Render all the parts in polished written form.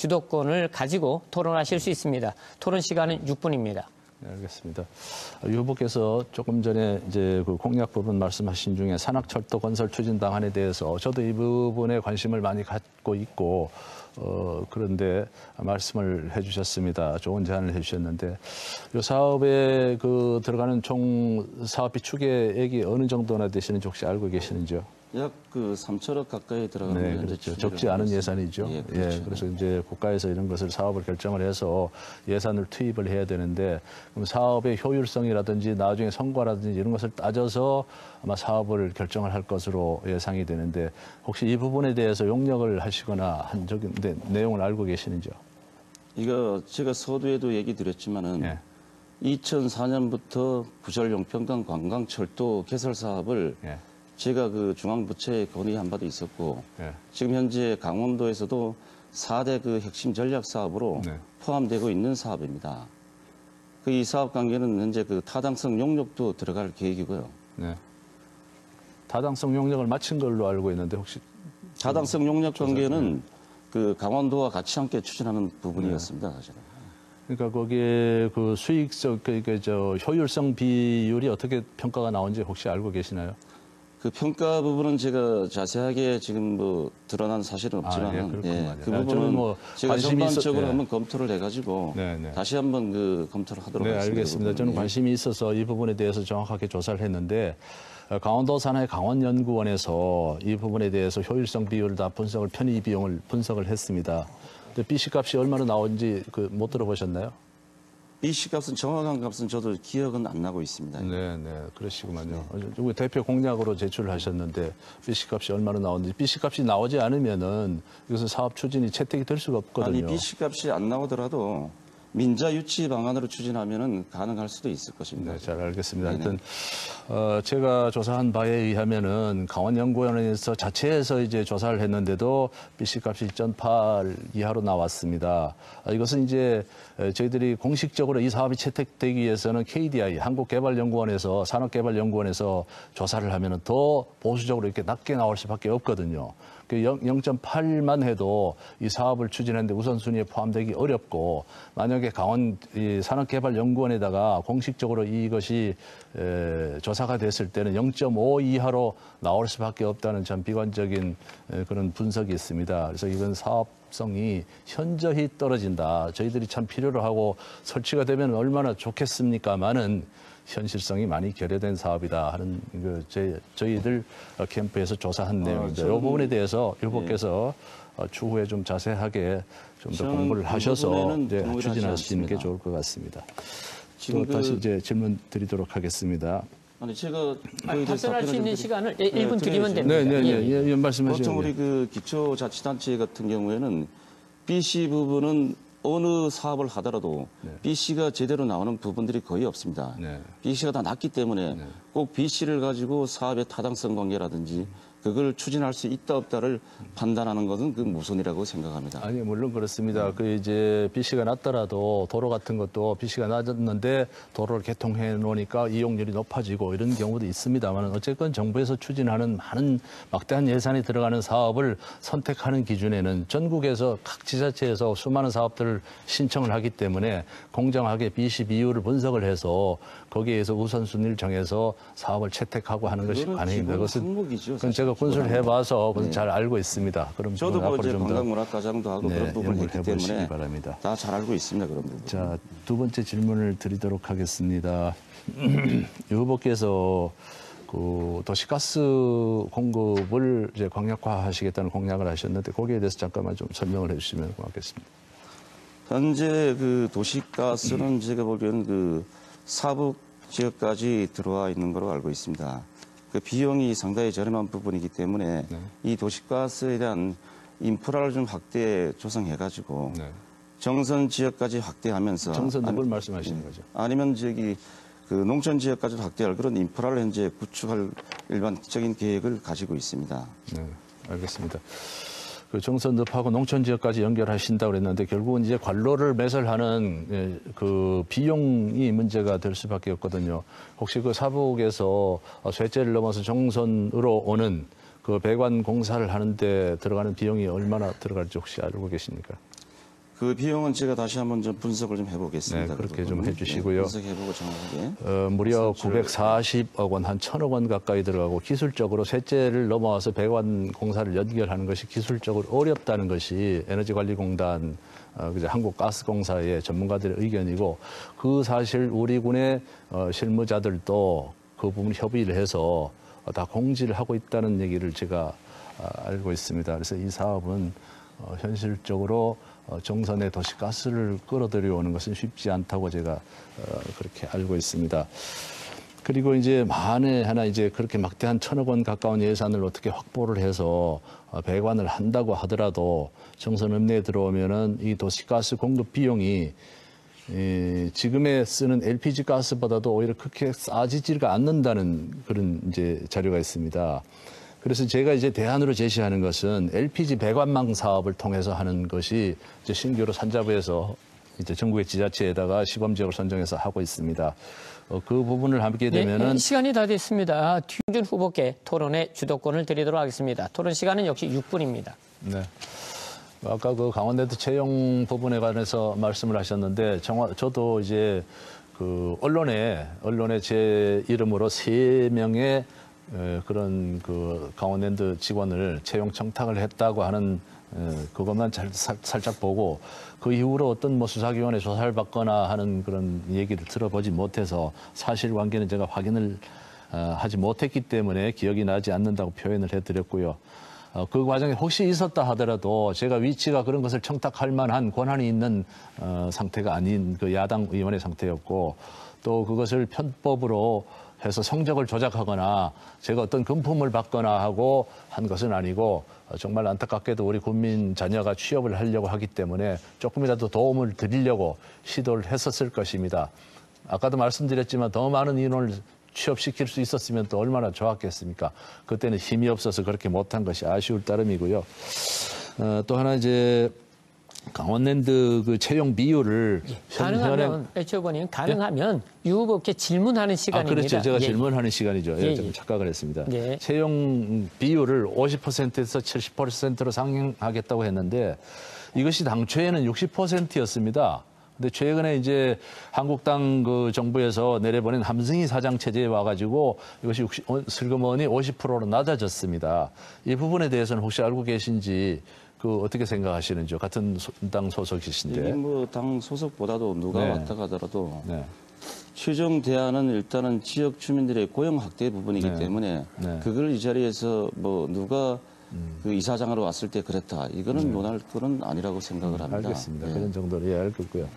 주도권을 가지고 토론하실 수 있습니다. 토론 시간은 6분입니다. 네, 알겠습니다. 유 후보께서 조금 전에 이제 그 공약 부분 말씀하신 중에 산학철도 건설 추진 방안에 대해서 저도 이 부분에 관심을 많이 갖고 있고 그런데 말씀을 해주셨습니다. 좋은 제안을 해주셨는데 이 사업에 그 들어가는 총 사업비 추계액이 어느 정도나 되시는지 혹시 알고 계시는지요? 약 그 3천억 가까이 들어가는 네, 그렇죠. 적지 않은 예산이죠. 예, 그렇죠. 예, 그래서 이제 국가에서 이런 것을 사업을 결정을 해서 예산을 투입을 해야 되는데 그럼 사업의 효율성이라든지 나중에 성과라든지 이런 것을 따져서 아마 사업을 결정을 할 것으로 예상이 되는데 혹시 이 부분에 대해서 용역을 하시거나 한 적이 내용을 알고 계시는지요? 이거 제가 서두에도 얘기 드렸지만은 예. 2004년부터 부절 용평강 관광철도 개설 사업을 예. 제가 그 중앙부처에 건의한 바도 있었고 예. 지금 현재 강원도에서도 4대 그 핵심 전략 사업으로 네. 포함되고 있는 사업입니다. 그 이 사업 관계는 현재 그 타당성 용역도 들어갈 계획이고요. 네. 타당성 용역을 마친 걸로 알고 있는데 혹시 타당성 용역 관계는 그 강원도와 같이 함께 추진하는 부분이었습니다, 사실은. 그러니까 거기에 그 수익성, 저 효율성 비율이 어떻게 평가가 나온지 혹시 알고 계시나요? 그 평가 부분은 제가 자세하게 지금 뭐 드러난 사실은 없지만 그 부분은 뭐 제가 전반적으로 한번 검토를 해가지고 다시 한번 그 검토를 하도록 하겠습니다. 네, 알겠습니다. 저는 관심이 있어서 이 부분에 대해서 정확하게 조사를 했는데 강원도 산하의 강원연구원에서 이 부분에 대해서 효율성 비율을 다 분석을 편의 비용을 분석을 했습니다. 근데 BC 값이 얼마나 나온지 못 들어보셨나요? BC 값은 정확한 값은 저도 기억은 안 나고 있습니다. 네, 그러시구만요. 네. 대표 공약으로 제출하셨는데 BC 값이 얼마나 나오는지 BC 값이 나오지 않으면은 이것은 사업 추진이 채택이 될 수가 없거든요. 아니 BC 값이 안 나오더라도 민자 유치 방안으로 추진하면은 가능할 수도 있을 것입니다. 네, 잘 알겠습니다. 하여튼 제가 조사한 바에 의하면은 강원연구원에서 자체에서 이제 조사를 했는데도 BC 값이 1.8 이하로 나왔습니다. 이것은 이제 저희들이 공식적으로 이 사업이 채택되기 위해서는 KDI 한국개발연구원에서 산업개발연구원에서 조사를 하면은 더 보수적으로 이렇게 낮게 나올 수밖에 없거든요. 0.8만 해도 이 사업을 추진하는데 우선순위에 포함되기 어렵고 만약에 강원 산업개발연구원에다가 공식적으로 이것이 조사가 됐을 때는 0.5 이하로 나올 수밖에 없다는 참 비관적인 그런 분석이 있습니다. 그래서 이건 사업성이 현저히 떨어진다. 저희들이 참 필요로 하고 설치가 되면 얼마나 좋겠습니까마는 현실성이 많이 결여된 사업이다 하는 저희들 캠프에서 조사한 내용입니다. 이 부분에 대해서 후보께서 추후에 좀 자세하게 좀 더 공부를 하셔서 추진하시는 게 좋을 것 같습니다. 또 다시 이제 질문 드리도록 하겠습니다. 아니 제가 답변할 수 있는 시간을 1분 드리면 됩니다. 네, 말씀하시죠. 보통 우리 그 기초자치단체 같은 경우에는 BC 부분은 어느 사업을 하더라도 BC가 제대로 나오는 부분들이 거의 없습니다. BC가 다 낮기 때문에 꼭 BC를 가지고 사업의 타당성 관계라든지 그걸 추진할 수 있다 없다를 판단하는 것은 그 무선이라고 생각합니다. 아니 물론 그렇습니다. 그 이제 BC가 낮더라도 도로 같은 것도 BC가 낮았는데 도로를 개통해 놓으니까 이용률이 높아지고 이런 경우도 있습니다만 어쨌건 정부에서 추진하는 많은 막대한 예산이 들어가는 사업을 선택하는 기준에는 전국에서 각 지자체에서 수많은 사업들을 신청을 하기 때문에 공정하게 BC 비율을 분석을 해서 거기에서 우선순위를 정해서 사업을 채택하고 하는 것이 가능합니다. 그것은 제가 군수를 해봐서 잘 알고 있습니다. 그럼 저도 뭐 이제 관광문화과장도 하고 그런 부분이 있기 때문에 바랍니다. 다 잘 알고 있습니다. 그런 부분. 자, 두 번째 질문을 드리도록 하겠습니다. 유 후보께서 그 도시가스 공급을 이제 광역화하시겠다는 공약을 하셨는데 거기에 대해서 잠깐만 좀 설명을 해주시면 고맙겠습니다. 현재 그 도시가스는 제가 보기에는 그 사북 지역까지 들어와 있는 걸로 알고 있습니다. 그 비용이 상당히 저렴한 부분이기 때문에 이 도시가스에 대한 인프라를 좀 확대 조성해가지고 정선 지역까지 확대하면서 정선 누굴 말씀하시는 거죠? 아니면 저기 그 농촌 지역까지 확대할 그런 인프라를 현재 구축할 일반적인 계획을 가지고 있습니다. 네, 알겠습니다. 그 정선읍하고 농촌 지역까지 연결하신다고 그랬는데 결국은 이제 관로를 매설하는 그 비용이 문제가 될 수밖에 없거든요. 혹시 그 사북에서 쇠째를 넘어서 정선으로 오는 그 배관 공사를 하는데 들어가는 비용이 얼마나 들어갈지 혹시 알고 계십니까? 그 비용은 제가 다시 한번 좀 분석을 좀 해보겠습니다. 네, 그렇게 그 좀 해주시고요. 분석해보고 정확하게. 무려 940억 원, 한 1,000억 원 가까이 들어가고 기술적으로 셋째를 넘어와서 배관 공사를 연결하는 것이 기술적으로 어렵다는 것이 에너지관리공단, 한국가스공사의 전문가들의 의견이고 그 사실 우리 군의 실무자들도 그 부분 협의를 해서 다 공지를 하고 있다는 얘기를 제가 알고 있습니다. 그래서 이 사업은 현실적으로 정선의 도시가스를 끌어들여오는 것은 쉽지 않다고 제가 그렇게 알고 있습니다. 그리고 이제 만에 하나 이제 그렇게 막대한 1,000억 원 가까운 예산을 어떻게 확보를 해서 배관을 한다고 하더라도 정선 읍내에 들어오면은 이 도시가스 공급 비용이 지금에 쓰는 LPG 가스보다도 오히려 그렇게 싸지지가 않는다는 그런 이제 자료가 있습니다. 그래서 제가 이제 대안으로 제시하는 것은 LPG 배관망 사업을 통해서 하는 것이 이제 신규로 산자부에서 이제 전국의 지자체에다가 시범지역을 선정해서 하고 있습니다. 그 부분을 하게 되면은 시간이 다 됐습니다. 튀준 후보께 토론의 주도권을 드리도록 하겠습니다. 토론 시간은 역시 6분입니다. 네. 아까 그 강원랜드 채용 부분에 관해서 말씀을 하셨는데 저도 이제 그 언론에 제 이름으로 3명의 그런 그 강원랜드 직원을 채용 청탁을 했다고 하는 그것만 살짝 보고 그 이후로 어떤 뭐 수사기관에 조사를 받거나 하는 그런 얘기를 들어보지 못해서 사실관계는 제가 확인을 하지 못했기 때문에 기억이 나지 않는다고 표현을 해드렸고요. 그 과정에 혹시 있었다 하더라도 제가 위치가 그런 것을 청탁할 만한 권한이 있는 상태가 아닌 그 야당 의원의 상태였고 또 그것을 편법으로 해서 성적을 조작하거나 제가 어떤 금품을 받거나 하고 한 것은 아니고 정말 안타깝게도 우리 국민 자녀가 취업을 하려고 하기 때문에 조금이라도 도움을 드리려고 시도를 했었을 것입니다. 아까도 말씀드렸지만 더 많은 인원을 취업시킬 수 있었으면 또 얼마나 좋았겠습니까? 그때는 힘이 없어서 그렇게 못한 것이 아쉬울 따름이고요. 또 하나 이제 강원랜드 그 채용 비율을 가능하면 최 가능하면 유 후보께 질문하는 시간입니다. 그렇죠. 제가 예. 질문하는 시간이죠. 좀 착각을 했습니다. 예. 채용 비율을 50%에서 70%로 상향하겠다고 했는데 이것이 당초에는 60%였습니다. 근데 최근에 이제 한국당 그 정부에서 내려보낸 함승희 사장 체제에 와가지고 이것이 슬그머니 50%로 낮아졌습니다. 이 부분에 대해서는 혹시 알고 계신지 그 어떻게 생각하시는지요? 같은 당 소속이신데. 이게 뭐 당 소속보다도 누가 네. 왔다 가더라도 네. 최종 대안은 일단은 지역 주민들의 고용 확대 부분이기 네. 때문에 네. 그걸 이 자리에서 뭐 누가 그 이사장으로 왔을 때 그랬다. 이거는 논할 거는 아니라고 생각을 합니다. 알겠습니다. 네. 그런 정도로 알겠고요.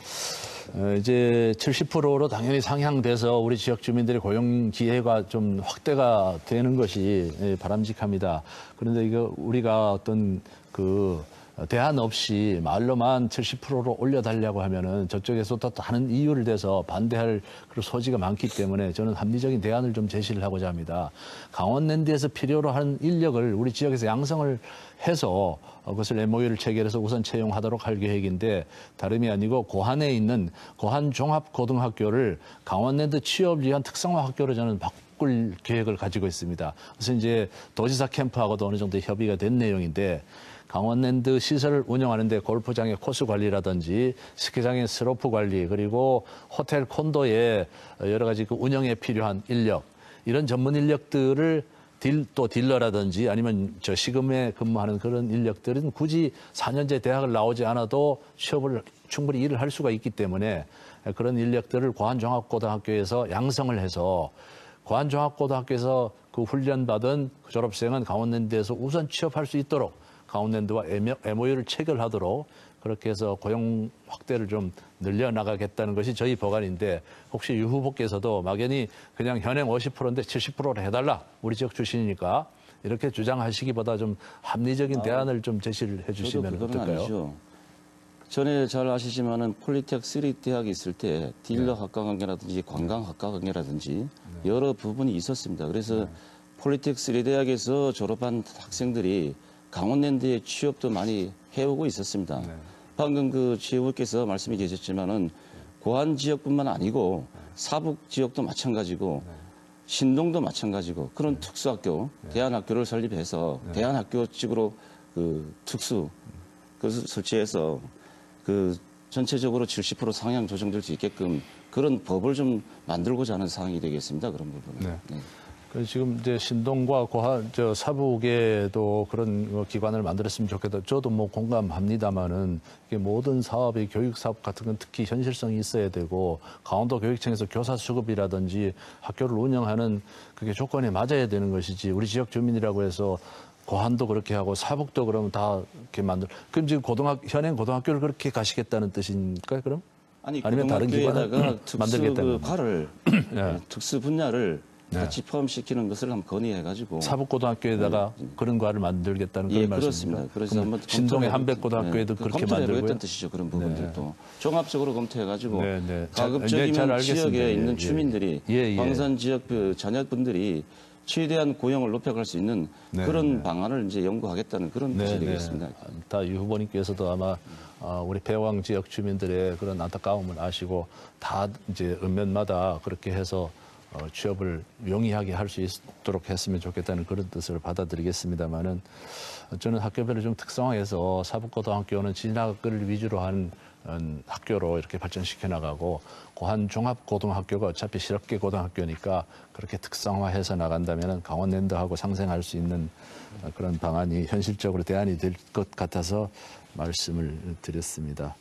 이제 70%로 당연히 상향돼서 우리 지역 주민들의 고용 기회가 좀 확대가 되는 것이 바람직합니다. 그런데 이거 우리가 어떤 그 대안 없이 말로만 70%로 올려달라고 하면은 저쪽에서도 다른 이유를 대서 반대할 그런 소지가 많기 때문에 저는 합리적인 대안을 좀 제시를 하고자 합니다. 강원랜드에서 필요로 하는 인력을 우리 지역에서 양성을 해서 그것을 MOU를 체결해서 우선 채용하도록 할 계획인데 다름이 아니고 고한에 있는 고한 종합고등학교를 강원랜드 취업을 위한 특성화 학교로 저는 바꿀 계획을 가지고 있습니다. 그래서 이제 도지사 캠프하고도 어느 정도 협의가 된 내용인데 강원랜드 시설을 운영하는데 골프장의 코스 관리라든지 스키장의 스로프 관리 그리고 호텔 콘도의 여러 가지 그 운영에 필요한 인력 이런 전문 인력들을 또 딜러라든지 아니면 저 시금에 근무하는 그런 인력들은 굳이 4년제 대학을 나오지 않아도 취업을 충분히 일을 할 수가 있기 때문에 그런 인력들을 고한종합고등학교에서 양성을 해서 고한종합고등학교에서 그 훈련받은 졸업생은 강원랜드에서 우선 취업할 수 있도록 강원랜드와 MOU를 체결하도록 그렇게 해서 고용 확대를 좀 늘려나가겠다는 것이 저희 법안인데 혹시 유 후보께서도 막연히 그냥 현행 50%인데 70%로 해달라 우리 지역 출신이니까 이렇게 주장하시기보다 좀 합리적인 대안을 좀 제시를 해주시면 어떨까요? 아니죠. 전에 잘 아시지만은 폴리텍 3 대학이 있을 때 딜러 학과 관계라든지 관광 학과 관계라든지 여러 부분이 있었습니다. 그래서 폴리텍 3 대학에서 졸업한 학생들이 강원랜드에 취업도 많이 해오고 있었습니다. 방금 그 지혜부께서 말씀해 주셨지만은 고한 지역뿐만 아니고 사북 지역도 마찬가지고 신동도 마찬가지고 그런 특수학교, 대안학교를 설립해서 대안학교 측으로 그 특수 그것을 설치해서 그 전체적으로 70% 상향 조정될 수 있게끔 그런 법을 좀 만들고자 하는 사항이 되겠습니다. 그런 부분은. 네. 네. 그래서 지금 이제 신동과 사북에도 그런 기관을 만들었으면 좋겠다. 저도 뭐 공감합니다만은 이게 모든 사업이 교육 사업 같은 건 특히 현실성이 있어야 되고 강원도 교육청에서 교사 수급이라든지 학교를 운영하는 그게 조건에 맞아야 되는 것이지 우리 지역 주민이라고 해서 고한도 그렇게 하고 사북도 그러면 다 이렇게 그럼 지금 현행 고등학교를 그렇게 가시겠다는 뜻입니까? 그럼? 아니면 다른 기관을 만들겠다는 과를 네. 특수 분야를 같이 포함시키는 것을 한번 건의해가지고 사북고등학교에다가 그런 과를 만들겠다는 그런 말씀입니다. 그렇습니다. 그래서 한번 신동의 한백고등학교에도 그렇게 만들고요. 검토해보겠다는 뜻이죠. 그런 부분들도 종합적으로 검토해가지고 네. 가급적이면 지역에 있는 예. 주민들이 광산 지역 그 자녀분들이 최대한 고용을 높여갈 수 있는 그런 방안을 이제 연구하겠다는 그런 뜻이 되겠습니다. 다 유 후보님께서도 아마 우리 배왕 지역 주민들의 그런 안타까움을 아시고 다 이제 읍면마다 그렇게 해서 취업을 용이하게 할 수 있도록 했으면 좋겠다는 그런 뜻을 받아들이겠습니다만은 저는 학교별로 좀 특성화해서 사북고등학교는 진학을 위주로 한 학교로 이렇게 발전시켜 나가고 고한 종합고등학교가 어차피 실업계 고등학교니까 그렇게 특성화해서 나간다면 강원랜드하고 상생할 수 있는 그런 방안이 현실적으로 대안이 될 것 같아서 말씀을 드렸습니다.